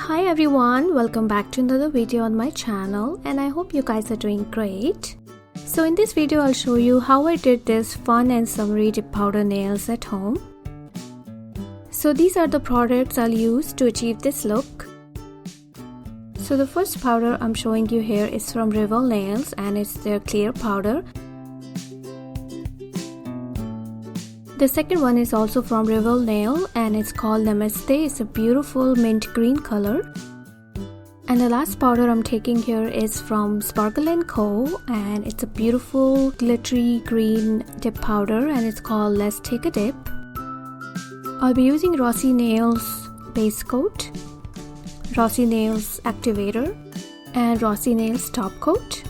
Hi everyone, welcome back to another video on my channel and I hope you guys are doing great. So in this video I'll show you how I did this fun and summery dip powder nails at home. So these are the products I'll use to achieve this look. So the first powder I'm showing you here is from Rival Nails and it's their clear powder. The second one is also from Rival Nail and it's called Namaste. It's a beautiful mint green color. And the last powder I'm taking here is from Sparkle & Co. and it's a beautiful glittery green dip powder and it's called Let's Take a Dip. I'll be using Rossi Nails Base Coat, Rossi Nails Activator and Rossi Nails Top Coat.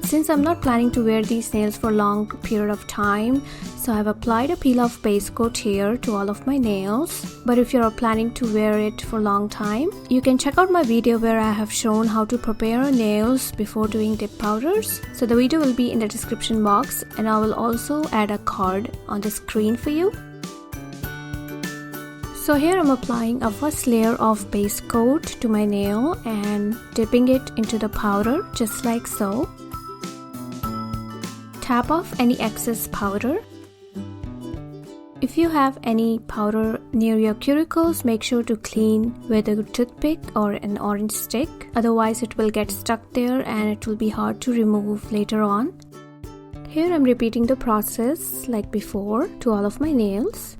Since I'm not planning to wear these nails for a long period of time, so I've applied a peel off base coat here to all of my nails. But if you're planning to wear it for a long time, you can check out my video where I have shown how to prepare our nails before doing dip powders. So the video will be in the description box and I will also add a card on the screen for you. So here I'm applying a first layer of base coat to my nail and dipping it into the powder just like so. Tap off any excess powder. If you have any powder near your cuticles, make sure to clean with a toothpick or an orange stick. Otherwise it will get stuck there and it will be hard to remove later on. Here I'm repeating the process like before to all of my nails.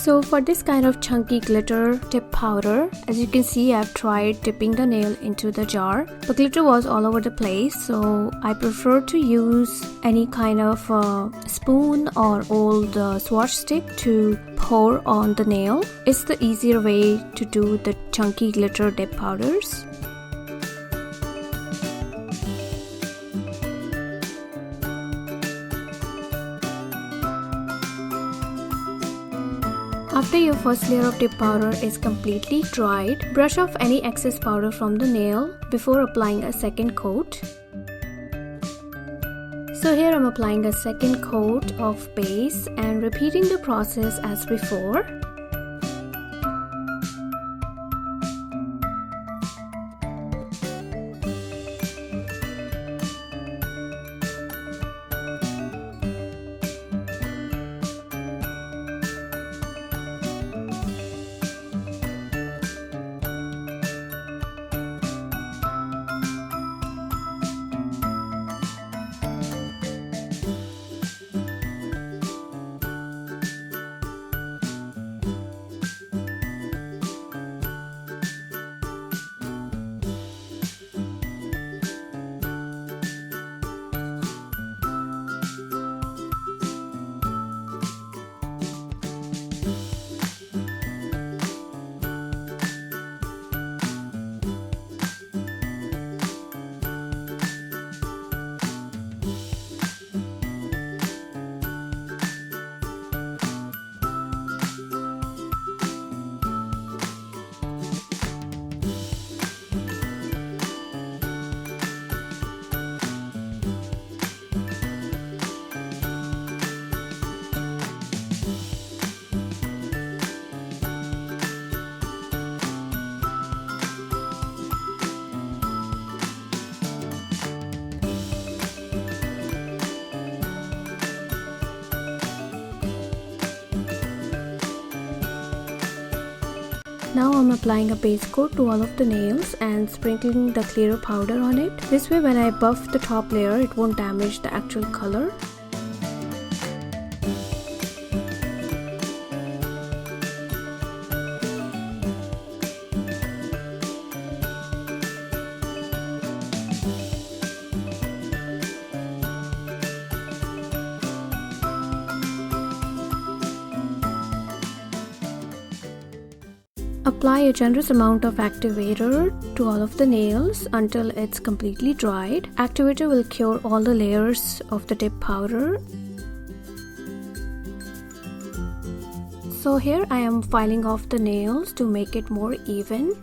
So for this kind of chunky glitter dip powder, as you can see I've tried dipping the nail into the jar, but glitter was all over the place, so I prefer to use any kind of spoon or old swatch stick to pour on the nail. It's the easier way to do the chunky glitter dip powders. After your first layer of dip powder is completely dried, brush off any excess powder from the nail before applying a second coat. So here I'm applying a second coat of base and repeating the process as before. Now I'm applying a base coat to all of the nails and sprinkling the clearer powder on it. This way when I buff the top layer, it won't damage the actual color. Apply a generous amount of activator to all of the nails until it's completely dried. Activator will cure all the layers of the dip powder. So here I am filing off the nails to make it more even.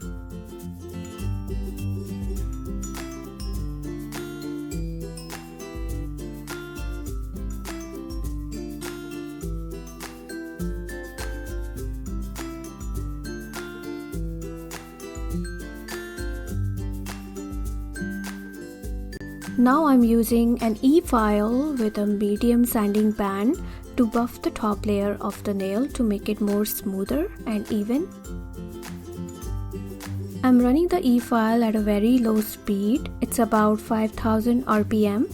Now I'm using an E-file with a medium sanding pan to buff the top layer of the nail to make it more smoother and even. I'm running the E-file at a very low speed. It's about 5000 RPM.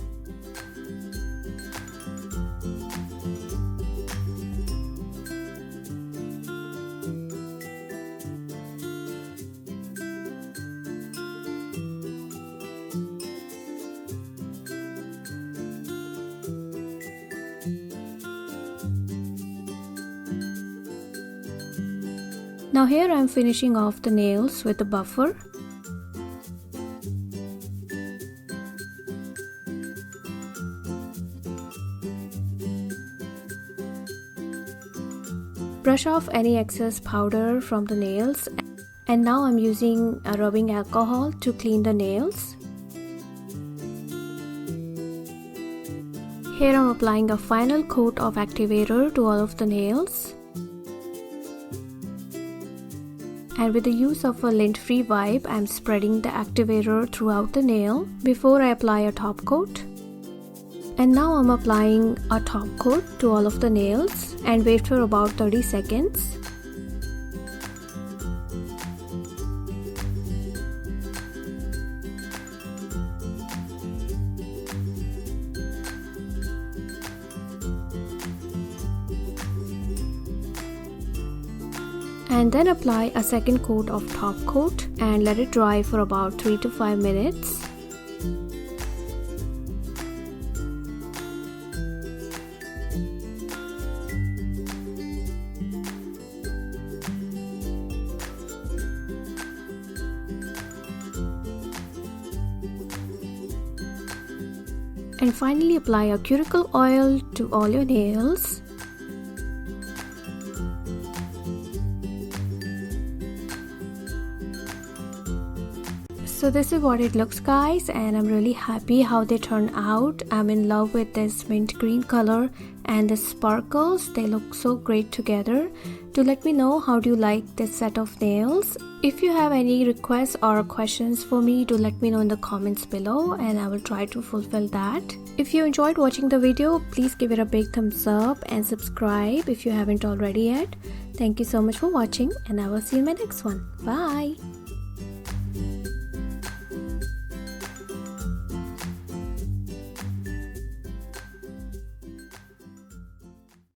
Now here I'm finishing off the nails with a buffer. Brush off any excess powder from the nails, and now I'm using a rubbing alcohol to clean the nails. Here I'm applying a final coat of activator to all of the nails. And with the use of a lint-free wipe, I'm spreading the activator throughout the nail before I apply a top coat. And now I'm applying a top coat to all of the nails and wait for about 30 seconds. And then apply a second coat of top coat and let it dry for about 3 to 5 minutes. And finally apply a cuticle oil to all your nails. So this is what it looks, guys, and I'm really happy how they turn out. I'm in love with this mint green color and the sparkles. They look so great together. Do let me know how do you like this set of nails. If you have any requests or questions for me, do let me know in the comments below and I will try to fulfill that. If you enjoyed watching the video, please give it a big thumbs up and subscribe if you haven't already yet. Thank you so much for watching and I will see you in my next one. Bye!